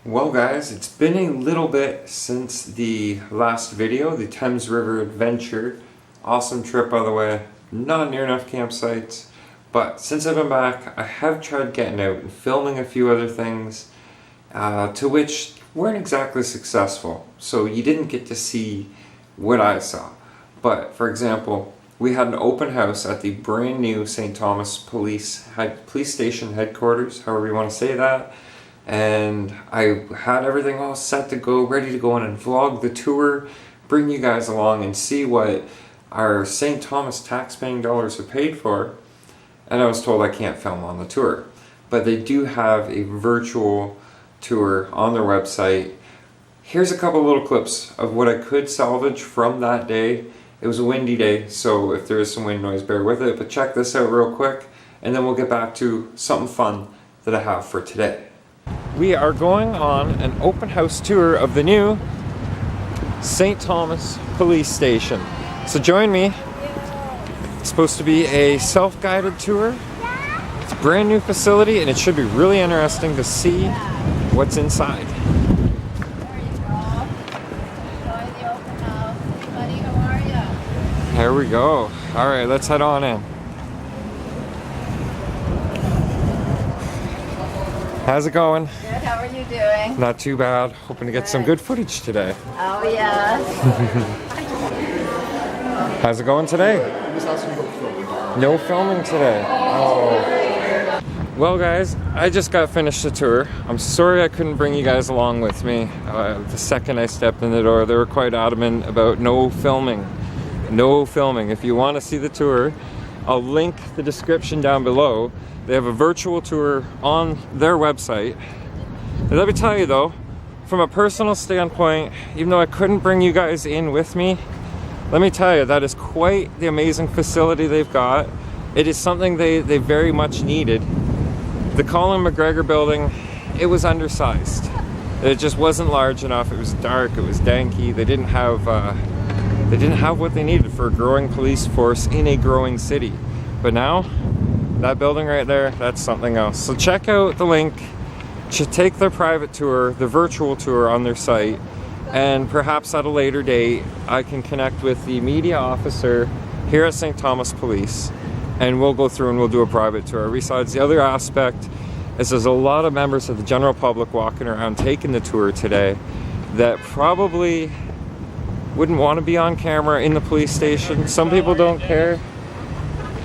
Well guys, it's been a little bit since the last video, the Thames River Adventure. Awesome trip by the way, not near enough campsites, but since I've been back, I have tried getting out and filming a few other things, to which weren't exactly successful, so you didn't get to see what I saw. But for example, we had an open house at the brand new St. Thomas Police Station headquarters, however you want to say that. And I had everything all set to go, ready to go in and vlog the tour, bring you guys along and see what our St. Thomas taxpaying dollars are paid for. And I was told I can't film on the tour. But they do have a virtual tour on their website. Here's a couple little clips of what I could salvage from that day. It was a windy day, so if there is some wind noise, bear with it. But check this out real quick, and then we'll get back to something fun that I have for today. We are going on an open house tour of the new St. Thomas Police Station. So join me. It's supposed to be a self-guided tour. It's a brand new facility and it should be really interesting to see what's inside. There you go. Enjoy the open house. Hey buddy, how are you? Here we go. Alright, let's head on in. How's it going? Good, how are you doing? Not too bad. Hoping to get some good footage today. Oh yes. How's it going today? No filming today. Oh. Well guys, I just got finished the tour. I'm sorry I couldn't bring you guys along with me. The second I stepped in the door, they were quite adamant about no filming. No filming. If you want to see the tour, I'll link the description down below. They have a virtual tour on their website. And let me tell you though, from a personal standpoint, even though I couldn't bring you guys in with me, let me tell you, that is quite the amazing facility they've got. It is something they very much needed. The Colin McGregor building, it was undersized. It just wasn't large enough. It was dark, it was danky. They didn't have what they needed for a growing police force in a growing city. But now, that building right there, that's something else. So check out the link to take their private tour, the virtual tour on their site, and perhaps at a later date I can connect with the media officer here at St. Thomas Police and we'll go through and we'll do a private tour. Besides, the other aspect is there's a lot of members of the general public walking around taking the tour today that probably wouldn't want to be on camera in the police station. Some people don't care.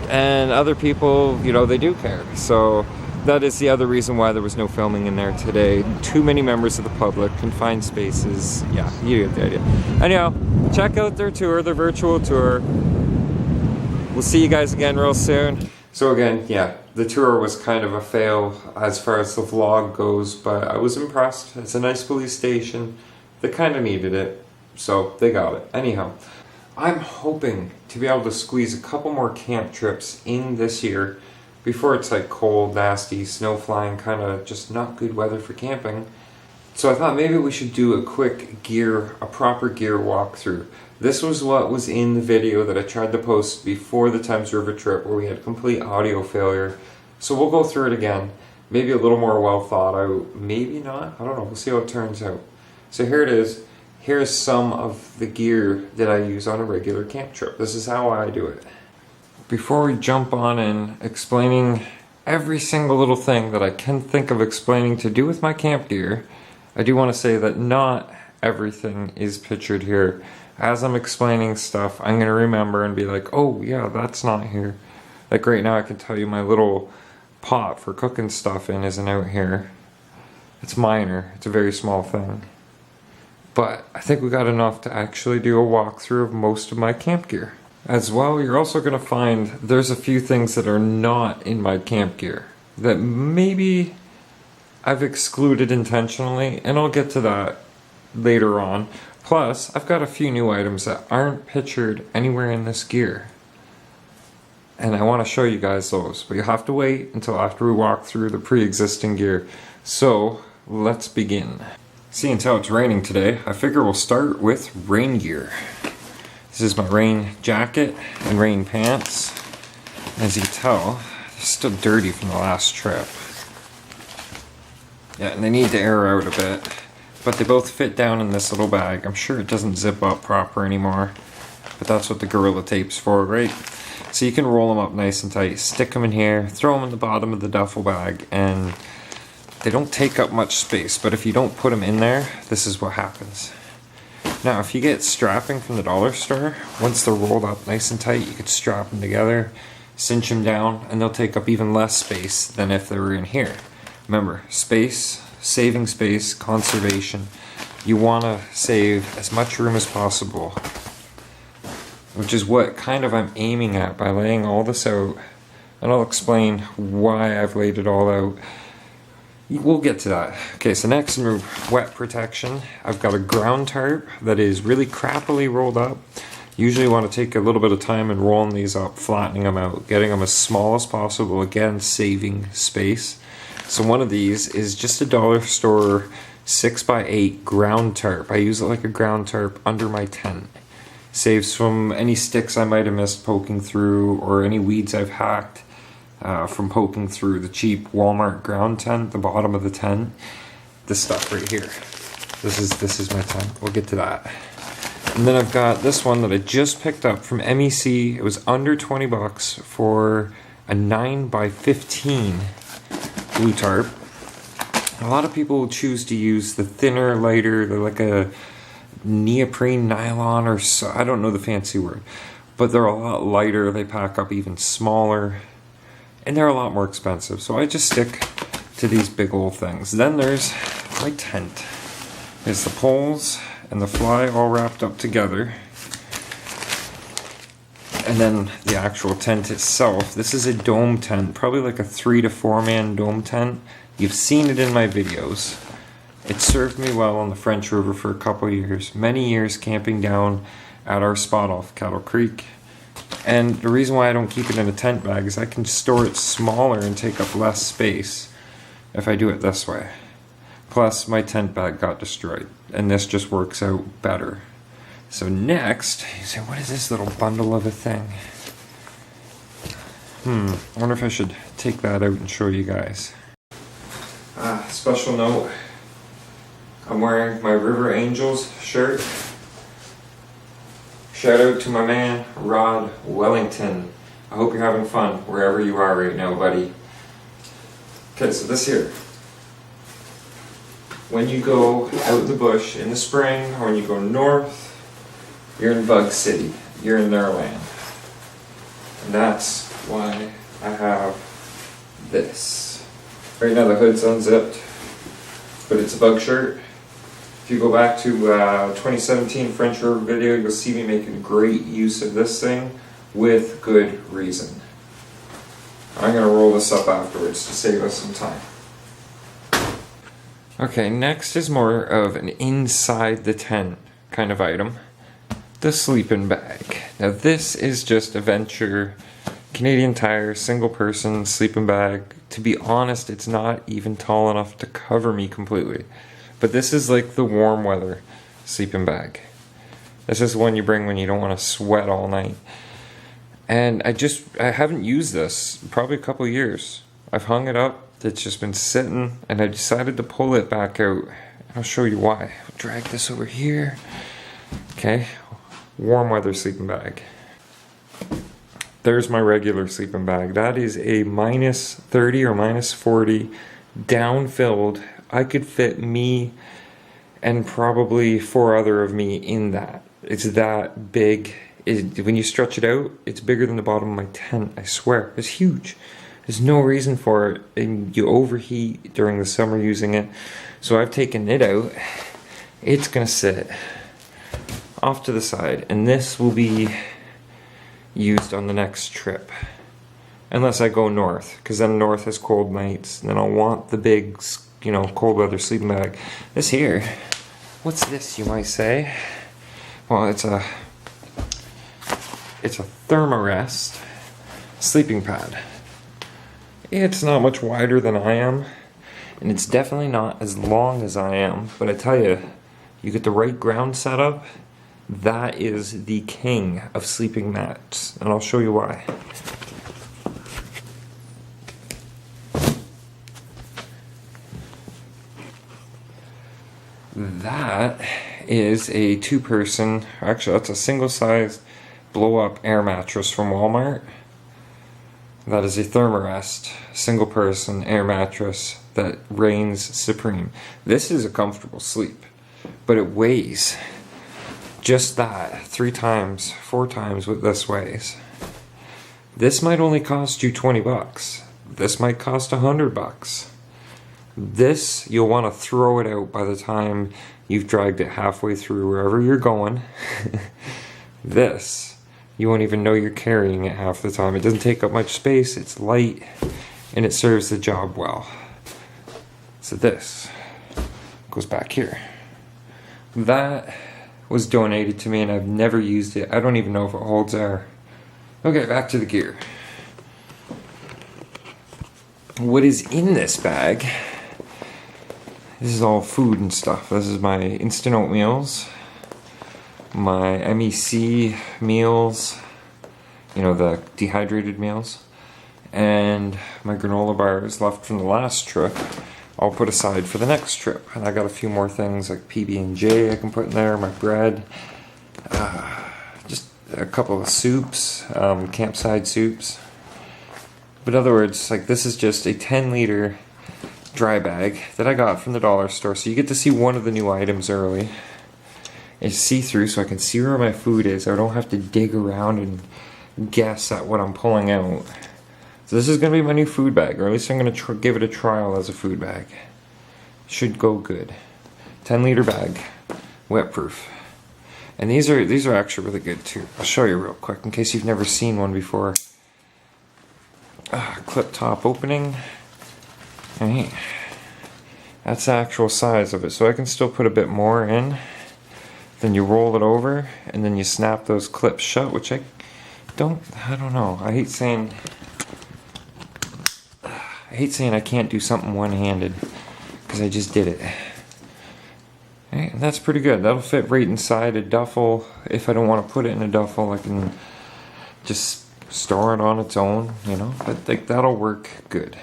And other people, you know, they do care. So that is the other reason why there was no filming in there today. Too many members of the public, confined spaces. Yeah, you get the idea. Anyhow, check out their tour, their virtual tour. We'll see you guys again real soon. So again, yeah, the tour was kind of a fail as far as the vlog goes, but I was impressed. It's a nice police station. They kind of needed it, so they got it. Anyhow, I'm hoping to be able to squeeze a couple more camp trips in this year before it's like cold, nasty, snow flying, kind of just not good weather for camping. So I thought maybe we should do a quick a proper gear walkthrough. This was what was in the video that I tried to post before the Thames River trip where we had complete audio failure. So we'll go through it again. Maybe a little more well thought out, maybe not, I don't know, we'll see how it turns out. So here it is. Here's some of the gear that I use on a regular camp trip. This is how I do it. Before we jump on in explaining every single little thing that I can think of explaining to do with my camp gear, I do want to say that not everything is pictured here. As I'm explaining stuff, I'm going to remember and be like, oh yeah, that's not here. Like right now I can tell you my little pot for cooking stuff in isn't out here. It's minor, it's a very small thing. But I think we got enough to actually do a walkthrough of most of my camp gear. As well, you're also going to find there's a few things that are not in my camp gear that maybe I've excluded intentionally, and I'll get to that later on. Plus, I've got a few new items that aren't pictured anywhere in this gear. And I want to show you guys those, but you'll have to wait until after we walk through the pre-existing gear. So, let's begin. Seeing how it's raining today, I figure we'll start with rain gear. This is my rain jacket and rain pants. As you can tell, they're still dirty from the last trip. Yeah, and they need to air out a bit. But they both fit down in this little bag. I'm sure it doesn't zip up proper anymore. But that's what the Gorilla Tape's for, right? So you can roll them up nice and tight, stick them in here, throw them in the bottom of the duffel bag, and they don't take up much space. But if you don't put them in there, this is what happens. Now, if you get strapping from the dollar store, once they're rolled up nice and tight, you could strap them together, cinch them down, and they'll take up even less space than if they were in here. Remember, space, saving space, conservation. You want to save as much room as possible, which is what kind of I'm aiming at by laying all this out. And I'll explain why I've laid it all out. We'll get to that. Okay, so next, in wet protection, I've got a ground tarp that is really crappily rolled up. Usually want to take a little bit of time and rolling these up, flattening them out, getting them as small as possible, again, saving space. So one of these is just a dollar store 6x8 ground tarp. I use it like a ground tarp under my tent. Saves from any sticks I might have missed poking through, or any weeds I've hacked from poking through the cheap Walmart ground tent, the bottom of the tent. This stuff right here. This is my tent. We'll get to that. And then I've got this one that I just picked up from MEC. It was under 20 bucks for a 9x15 blue tarp. A lot of people choose to use the thinner, lighter, they're like a neoprene nylon, or so, I don't know the fancy word, but they're a lot lighter, they pack up even smaller, and they're a lot more expensive. So I just stick to these big old things. Then there's my tent. There's the poles and the fly all wrapped up together. And then the actual tent itself. This is a dome tent, probably like a 3 to 4 man dome tent. You've seen it in my videos. It served me well on the French River for a couple of years. Many years camping down at our spot off Cattle Creek. And the reason why I don't keep it in a tent bag is I can store it smaller and take up less space if I do it this way. Plus, my tent bag got destroyed, and this just works out better. So next, you say, what is this little bundle of a thing? I wonder if I should take that out and show you guys. Special note, I'm wearing my River Angels shirt. Shout out to my man, Rod Wellington. I hope you're having fun wherever you are right now, buddy. Okay, so this here. When you go out in the bush in the spring, or when you go north, you're in Bug City. You're in their land. And that's why I have this. Right now the hood's unzipped, but it's a bug shirt. If you go back to 2017 French River video, you'll see me making great use of this thing with good reason. I'm going to roll this up afterwards to save us some time. Okay, next is more of an inside the tent kind of item. The sleeping bag. Now this is just a Venture Canadian Tire single person sleeping bag. To be honest, it's not even tall enough to cover me completely. But this is like the warm weather sleeping bag. This is one you bring when you don't want to sweat all night. And I haven't used this probably a couple years. I've hung it up, it's just been sitting, and I decided to pull it back out. I'll show you why. I'll drag this over here. Okay, warm weather sleeping bag. There's my regular sleeping bag. That is a minus 30 or minus 40 down-filled. I could fit me and probably 4 other of me in that. It's that big. When you stretch it out, it's bigger than the bottom of my tent, I swear. It's huge. There's no reason for it, and you overheat during the summer using it. So I've taken it out. It's gonna sit off to the side, and this will be used on the next trip. Unless I go north, because then north has cold nights, and then I'll want the big, cold weather sleeping bag. This here, what's this, you might say? Well, it's a Thermarest sleeping pad. It's not much wider than I am, and it's definitely not as long as I am, but I tell you, you get the right ground setup, that is the king of sleeping mats, and I'll show you why. That is a 2-person, actually that's a single-sized blow-up air mattress from Walmart. That is a Thermarest single-person air mattress that reigns supreme. This is a comfortable sleep, but it weighs just that 3 times, 4 times what this weighs. This might only cost you 20 bucks. This might cost $100. This, you'll want to throw it out by the time you've dragged it halfway through wherever you're going. This, you won't even know you're carrying it half the time. It doesn't take up much space, it's light, and it serves the job well. So this goes back here. That was donated to me and I've never used it. I don't even know if it holds air. Okay, back to the gear. What is in this bag? This is all food and stuff. This is my instant oatmeals, my MEC meals, you know, the dehydrated meals, and my granola bars left from the last trip. I'll put aside for the next trip. And I got a few more things like PB&J I can put in there, my bread, just a couple of soups, campsite soups. But in other words, like this is just a 10-liter dry bag that I got from the dollar store. So you get to see one of the new items early. It's see-through so I can see where my food is. I don't have to dig around and guess at what I'm pulling out. So this is going to be my new food bag, or at least I'm going to give it a trial as a food bag. Should go good. 10-liter bag, wet-proof. And these are actually really good too. I'll show you real quick in case you've never seen one before. Clip top opening. Hey, that's the actual size of it, so I can still put a bit more in. Then you roll it over, and then you snap those clips shut, which I don't know. I hate saying I can't do something one-handed, because I just did it. Hey, that's pretty good. That'll fit right inside a duffel. If I don't want to put it in a duffel, I can just store it on its own, you know, but like that'll work good.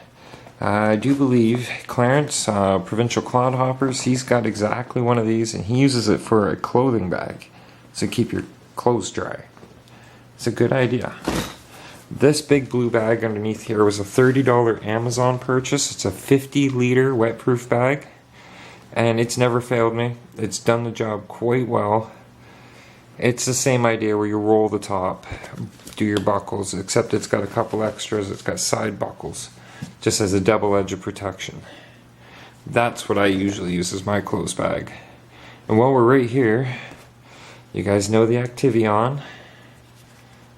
I do believe Clarence, Provincial Clodhoppers, he's got exactly one of these and he uses it for a clothing bag to keep your clothes dry. It's a good idea. This big blue bag underneath here was a $30 Amazon purchase. It's a 50-liter wet-proof bag and it's never failed me. It's done the job quite well. It's the same idea where you roll the top, do your buckles, except it's got a couple extras. It's got side buckles, just as a double edge of protection. That's what I usually use as my clothes bag. And while we're right here, you guys know the Activion.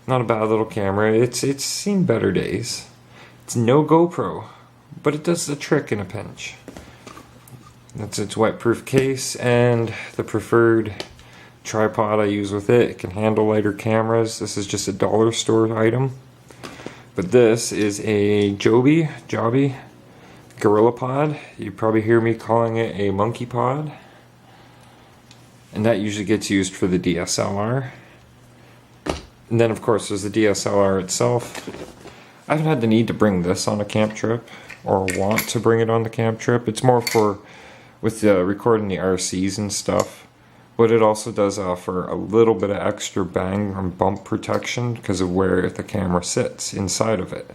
Not a bad little camera. It's seen better days. It's no GoPro, but it does the trick in a pinch. That's its wet-proof case and the preferred tripod I use with it. It can handle lighter cameras. This is just a dollar store item. But this is a Joby Gorilla Pod. You probably hear me calling it a monkey pod. And that usually gets used for the DSLR. And then of course there's the DSLR itself. I haven't had the need to bring this on a camp trip or want to bring it on the camp trip. It's more for with recording the RCs and stuff. But it also does offer a little bit of extra bang and bump protection because of where the camera sits inside of it.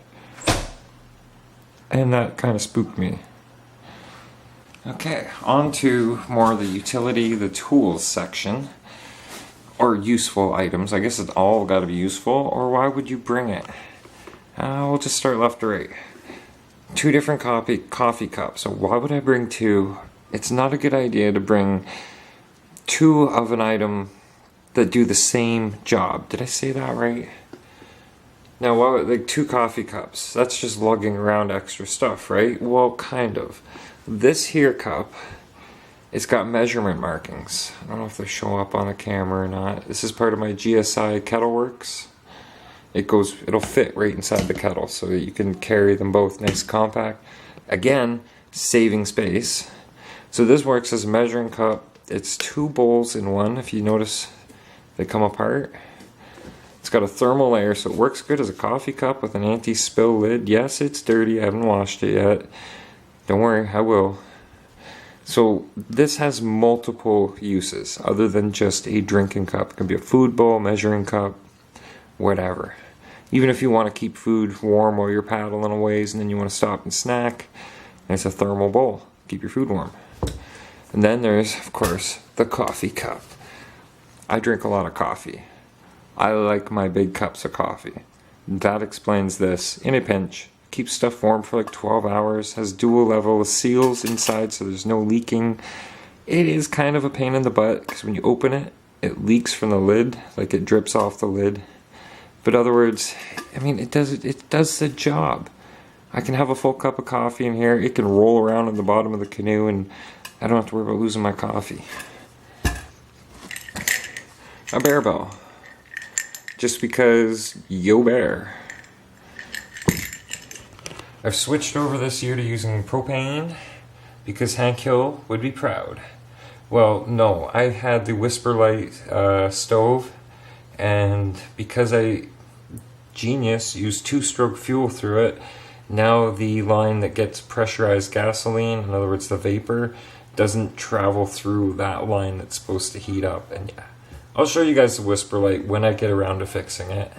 And that kind of spooked me. Okay, on to more of the utility, the tools section. Or useful items. I guess it's all got to be useful, or why would you bring it? We'll just start left to right. 2 different coffee cups. So why would I bring 2? It's not a good idea to bring 2 of an item that do the same job. Did I say that right? Now, like 2 coffee cups, that's just lugging around extra stuff, right? Well, kind of. This here cup, it's got measurement markings. I don't know if they show up on the camera or not. This is part of my GSI Kettleworks. It'll fit right inside the kettle so that you can carry them both nice compact. Again, saving space. So this works as a measuring cup. It's 2 bowls in one. If you notice, they come apart. It's got a thermal layer, so it works good as a coffee cup with an anti-spill lid. Yes, it's dirty. I haven't washed it yet. Don't worry, I will. So this has multiple uses other than just a drinking cup. It can be a food bowl, measuring cup, whatever. Even if you want to keep food warm while you're paddling a ways and then you want to stop and snack, it's a thermal bowl. Keep your food warm. And then there's, of course, the coffee cup. I drink a lot of coffee. I like my big cups of coffee. That explains this. In a pinch, keeps stuff warm for like 12 hours, has dual level seals inside so there's no leaking. It is kind of a pain in the butt because when you open it, it leaks from the lid, like it drips off the lid. But other words, I mean, it does the job. I can have a full cup of coffee in here. It can roll around in the bottom of the canoe and I don't have to worry about losing my coffee. A bear bell. Just because yo bear. I've switched over this year to using propane because Hank Hill would be proud. Well, no, I had the Whisper Light stove, and because I, genius, used 2-stroke fuel through it, now the line that gets pressurized gasoline, in other words the vapor, doesn't travel through that line that's supposed to heat up. And yeah, I'll show you guys the Whisper Light when I get around to fixing it.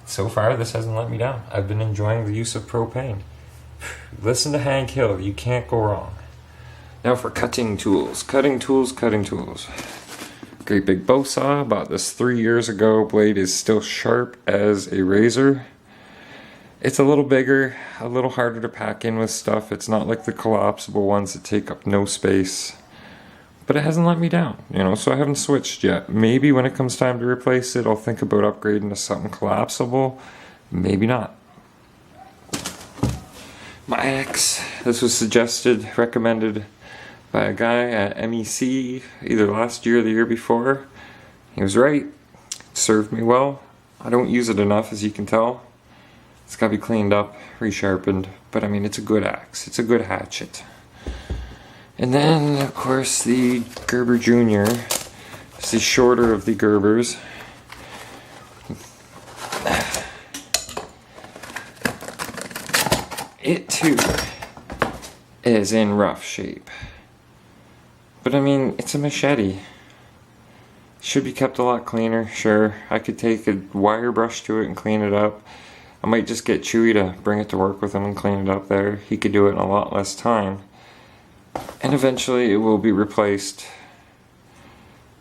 So far, this hasn't let me down. I've been enjoying the use of propane. Listen to Hank Hill, you can't go wrong. Now for cutting tools. Cutting tools. Great big bow saw. Bought this 3 years ago. Blade is still sharp as a razor. It's a little bigger, a little harder to pack in with stuff. It's not like the collapsible ones that take up no space. But it hasn't let me down, so I haven't switched yet. Maybe when it comes time to replace it, I'll think about upgrading to something collapsible. Maybe not. My axe. This was suggested, recommended by a guy at MEC either last year or the year before. He was right. It served me well. I don't use it enough, as you can tell. It's got to be cleaned up, resharpened. But I mean, it's a good axe. It's a good hatchet. And then, of course, the Gerber Jr. It's the shorter of the Gerbers. It, too, is in rough shape. But, I mean, it's a machete. Should be kept a lot cleaner, sure. I could take a wire brush to it and clean it up. I might just get Chewy to bring it to work with him and clean it up there. He could do it in a lot less time. And eventually it will be replaced.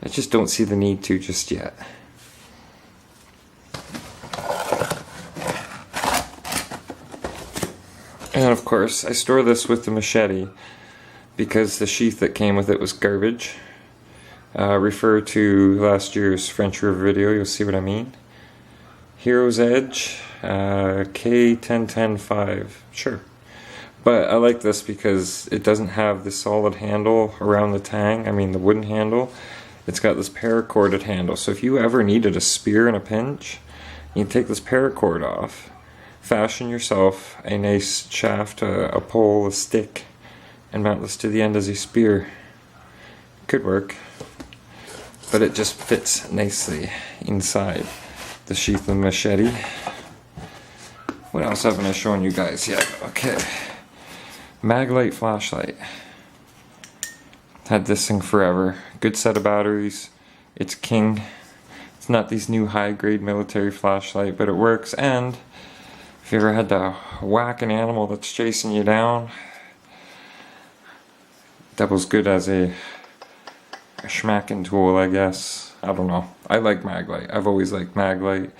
I just don't see the need to just yet. And of course, I store this with the machete because the sheath that came with it was garbage. Refer to last year's French River video, you'll see what I mean. Hero's Edge, K1010-5, sure. But I like this because it doesn't have the solid handle around the tang, the wooden handle. It's got this paracorded handle, so if you ever needed a spear in a pinch, you can take this paracord off, fashion yourself a nice shaft, a pole, a stick, and mount this to the end as a spear. Could work, but it just fits nicely inside the sheath of the machete. What else haven't I shown you guys yet? Okay. Maglite flashlight. Had this thing forever. Good set of batteries. It's king. It's not these new high-grade military flashlight, but it works. And if you ever had to whack an animal that's chasing you down, double's good as a schmacking tool, I guess. I don't know. I like Maglite. I've always liked Maglite.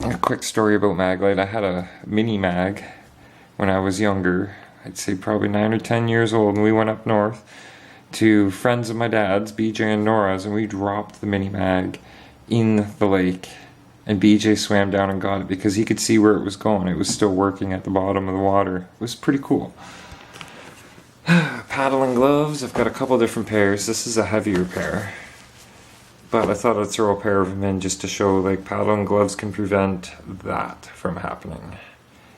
A quick story about Maglite. I had a mini mag when I was younger. I'd say probably 9 or 10 years old, and we went up north to friends of my dad's, BJ and Nora's, and we dropped the mini mag in the lake, and BJ swam down and got it because he could see where it was going. It was still working at the bottom of the water. It was pretty cool. Paddling gloves. I've got a couple different pairs. This is a heavier pair, but I thought I'd throw a pair of them in just to show like paddling gloves can prevent that from happening.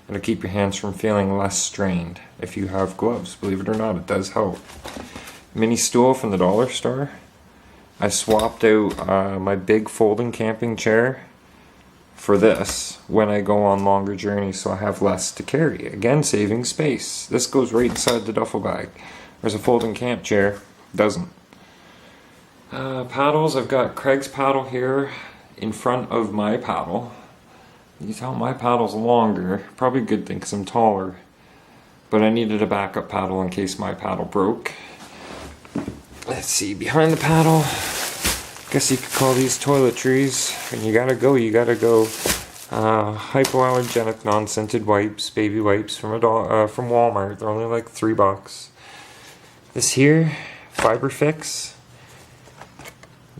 It'll keep your hands from feeling less strained if you have gloves. Believe it or not, it does help. Mini stool from the dollar store. I swapped out my big folding camping chair for this when I go on longer journeys so I have less to carry. Again, saving space. This goes right inside the duffel bag. There's a folding camp chair. Doesn't. Paddles, I've got Craig's paddle here in front of my paddle. You can tell my paddle's longer. Probably a good thing because I'm taller. But I needed a backup paddle in case my paddle broke. Let's see, behind the paddle, guess you could call these toiletries. And you gotta go. Hypoallergenic non-scented wipes, baby wipes from from Walmart. They're only like $3. This here, Fiber Fix.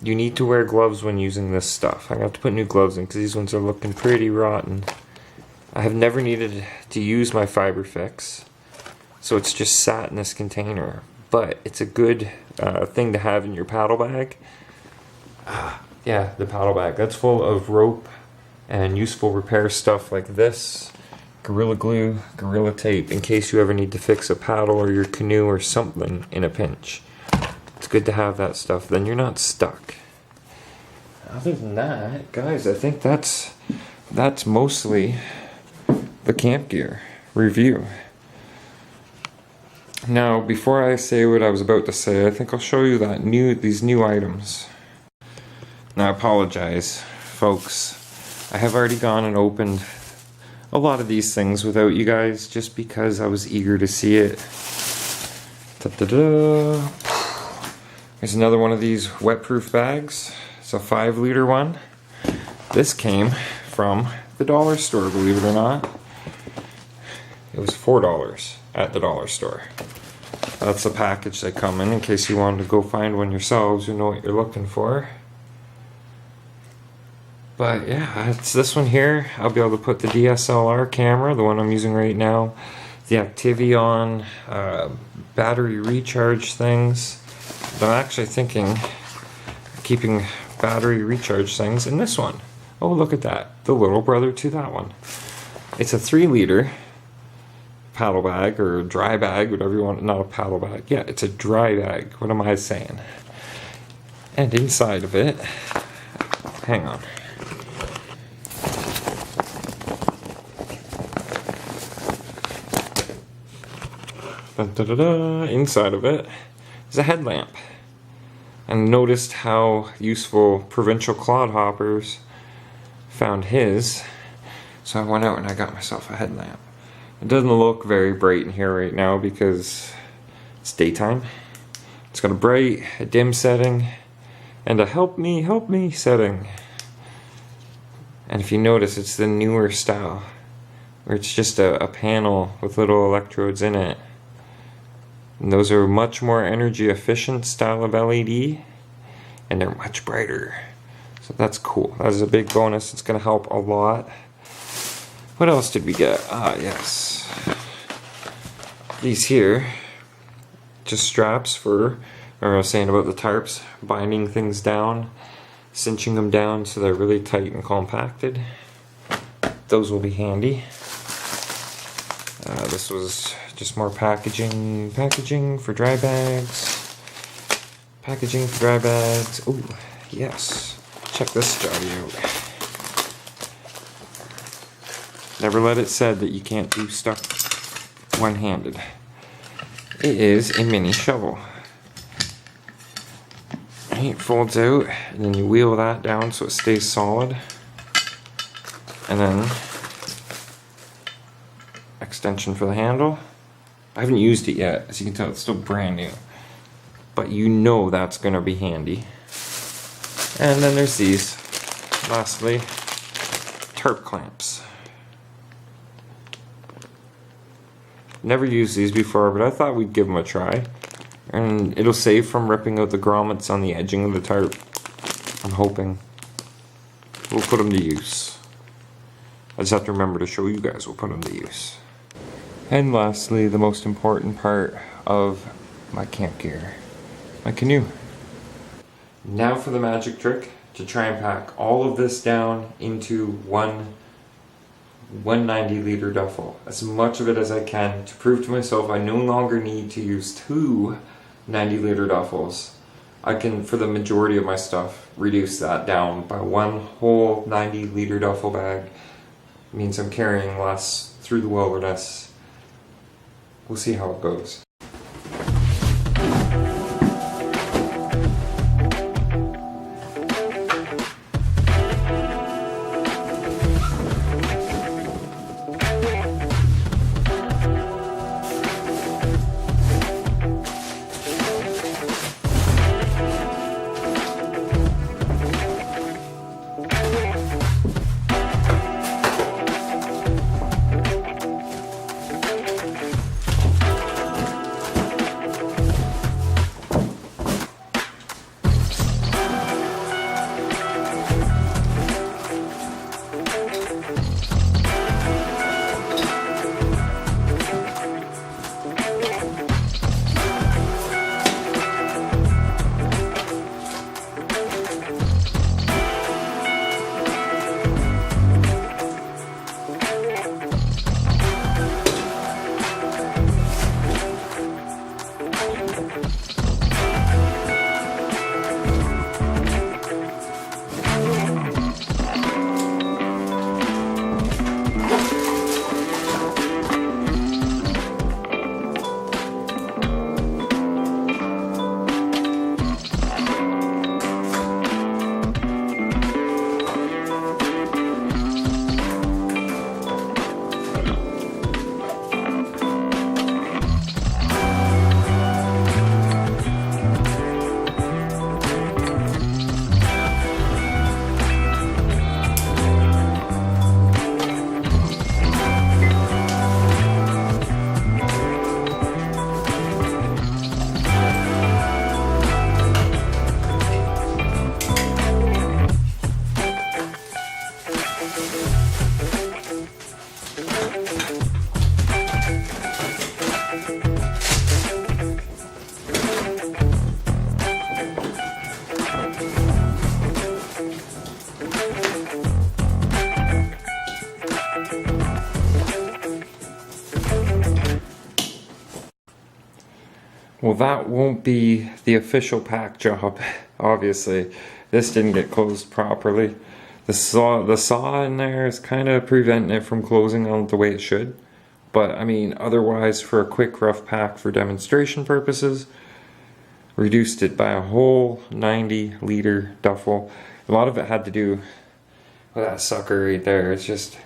You need to wear gloves when using this stuff. I'm going to have to put new gloves in because these ones are looking pretty rotten. I have never needed to use my Fiber Fix, so it's just sat in this container. But it's a good thing to have in your paddle bag. Yeah, the paddle bag. That's full of rope and useful repair stuff like this. Gorilla Glue, Gorilla Tape, in case you ever need to fix a paddle or your canoe or something in a pinch. It's good to have that stuff, then you're not stuck. Other than that, guys, I think that's mostly the camp gear review. Now, before I say what I was about to say, I think I'll show you these new items. Now, I apologize, folks. I have already gone and opened a lot of these things without you guys, just because I was eager to see it. Ta-da-da! There's another one of these wet-proof bags. It's a 5-liter one. This came from the dollar store, believe it or not. It was $4 at the dollar store. That's the package they come in case you wanted to go find one yourselves. You know what you're looking for. But yeah, it's this one here. I'll be able to put the DSLR camera, the one I'm using right now, the Activion battery recharge things. But I'm actually thinking of keeping battery recharge things in this one. Oh, look at that. The little brother to that one. It's a 3-liter paddle bag or dry bag, whatever you want. Not a paddle bag. Yeah, it's a dry bag. What am I saying? And inside of it, hang on. Inside of it is a headlamp. And noticed how useful Provincial Clodhoppers found his. So I went out and I got myself a headlamp. It doesn't look very bright in here right now because it's daytime. It's got a bright, a dim setting, and a help me setting. And if you notice, it's the newer style, where it's just a panel with little electrodes in it. And those are much more energy efficient style of LED, and they're much brighter. So that's cool. That is a big bonus. It's going to help a lot. What else did we get? Yes. These here, just straps for, I was saying about the tarps, binding things down, cinching them down so they're really tight and compacted. Those will be handy. This was just more packaging for dry bags. Packaging for dry bags. Oh, yes. Check this jobby out. Never let it said that you can't do stuff one-handed. It is a mini shovel. It folds out, and then you wheel that down so it stays solid. And then extension for the handle. I haven't used it yet, as you can tell it's still brand new, but you know that's gonna be handy. And then there's these, lastly, tarp clamps. Never used these before, but I thought we'd give them a try, and it'll save from ripping out the grommets on the edging of the tarp. I'm hoping we'll put them to use. I just have to remember to show you guys we'll put them to use. And lastly, the most important part of my camp gear, my canoe. Now for the magic trick to try and pack all of this down into one 90-liter duffel. As much of it as I can to prove to myself I no longer need to use 2 90-liter duffels. I can, for the majority of my stuff, reduce that down by one whole 90-liter duffel bag. It means I'm carrying less through the wilderness. We'll see how it goes. that won't be the official pack job, obviously. This didn't get closed properly. The saw in there is kind of preventing it from closing out the way it should. But I mean, otherwise, for a quick rough pack for demonstration purposes, reduced it by a whole 90-liter duffel. A lot of it had to do with that sucker right there. It's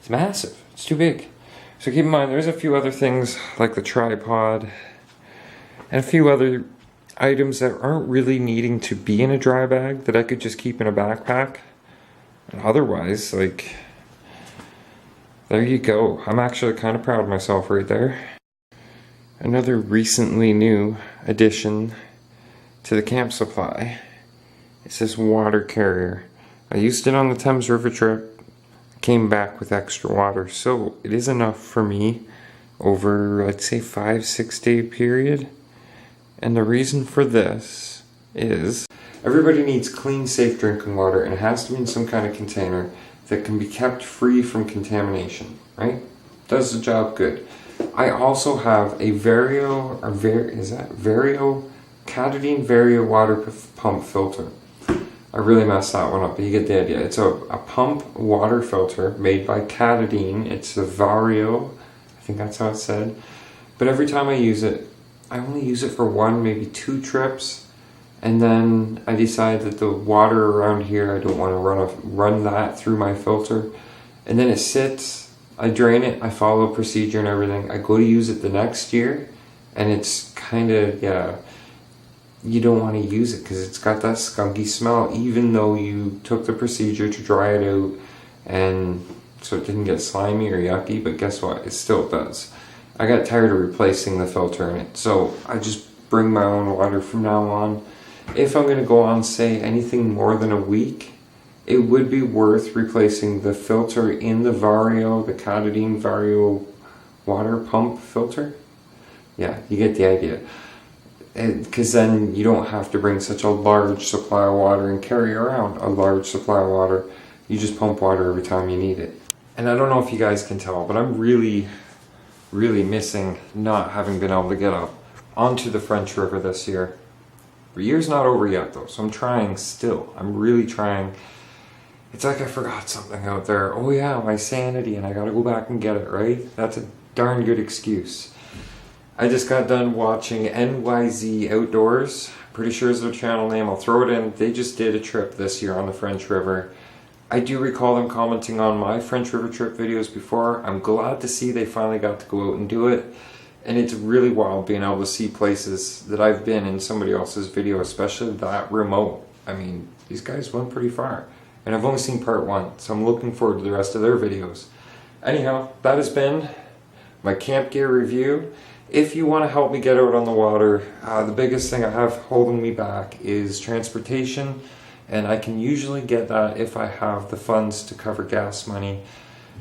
massive. It's too big. So keep in mind, there's a few other things like the tripod and a few other items that aren't really needing to be in a dry bag that I could just keep in a backpack. And otherwise, like, there you go. I'm actually kind of proud of myself right there. Another recently new addition to the camp supply is this water carrier. I used it on the Thames River trip, came back with extra water, so it is enough for me over, let's say, 5-6 day period. And the reason for this is everybody needs clean, safe drinking water, and it has to be in some kind of container that can be kept free from contamination, right? Does the job good. I also have a Catadine Vario water pump filter. I really messed that one up, but you get the idea. It's a pump water filter made by Catadine. It's a Vario, I think that's how it's said. But every time I use it, I only use it for 1, maybe 2 trips. And then I decide that the water around here, I don't want to run that through my filter. And then it sits, I drain it, I follow procedure and everything. I go to use it the next year, and it's kind of, yeah, you don't want to use it because it's got that skunky smell, even though you took the procedure to dry it out and so it didn't get slimy or yucky. But guess what? It still does. I got tired of replacing the filter in it, so I just bring my own water from now on. If I'm going to go on, say, anything more than a week, it would be worth replacing the filter in the Vario, the Catadine Vario water pump filter. Yeah, you get the idea. Because then you don't have to bring such a large supply of water and carry around a large supply of water. You just pump water every time you need it. And I don't know if you guys can tell, but I'm really missing not having been able to get up onto the French River this year. The year's not over yet though, so I'm trying still. I'm really trying. It's like I forgot something out there. Oh yeah, my sanity, and I gotta go back and get it, right? That's a darn good excuse. I just got done watching NYZ Outdoors. Pretty sure is their channel name. I'll throw it in. They just did a trip this year on the French River. I do recall them commenting on my French River trip videos before. I'm glad to see they finally got to go out and do it. And it's really wild being able to see places that I've been in somebody else's video, especially that remote. I mean, these guys went pretty far. And I've only seen part 1, so I'm looking forward to the rest of their videos. Anyhow, that has been my camp gear review. If you want to help me get out on the water, the biggest thing I have holding me back is transportation, and I can usually get that if I have the funds to cover gas money.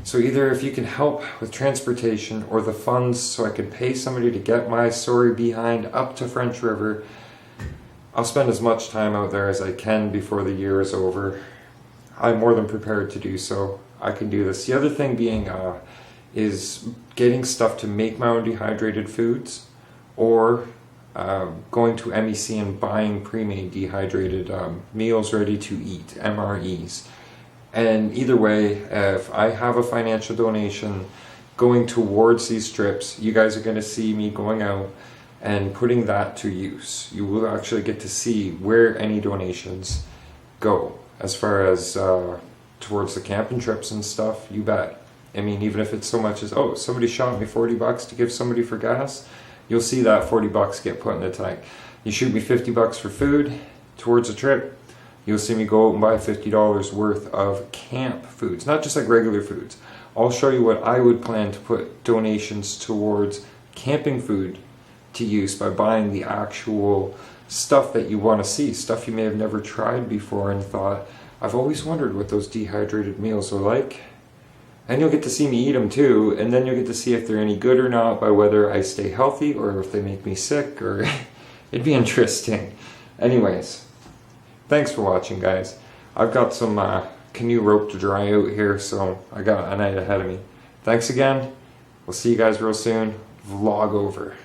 So either if you can help with transportation or the funds so I can pay somebody to get my sorry behind up to French River, I'll spend as much time out there as I can before the year is over. I'm more than prepared to do so. I can do this. The other thing being is getting stuff to make my own dehydrated foods, or going to MEC and buying pre-made dehydrated meals ready to eat, MREs. And either way, if I have a financial donation going towards these trips, you guys are going to see me going out and putting that to use. You will actually get to see where any donations go as far as towards the camping trips and stuff, you bet. I mean, even if it's so much as, oh, somebody shot me $40 to give somebody for gas, you'll see that $40 get put in the tank. You shoot me $50 for food towards a trip, you'll see me go out and buy $50 worth of camp foods, not just like regular foods. I'll show you what I would plan to put donations towards camping food to use by buying the actual stuff that you want to see, stuff you may have never tried before and thought, I've always wondered what those dehydrated meals are like. And you'll get to see me eat them too, and then you'll get to see if they're any good or not by whether I stay healthy or if they make me sick, or it'd be interesting. Anyways, thanks for watching, guys. I've got some canoe rope to dry out here, so I got a night ahead of me. Thanks again. We'll see you guys real soon. Vlog over.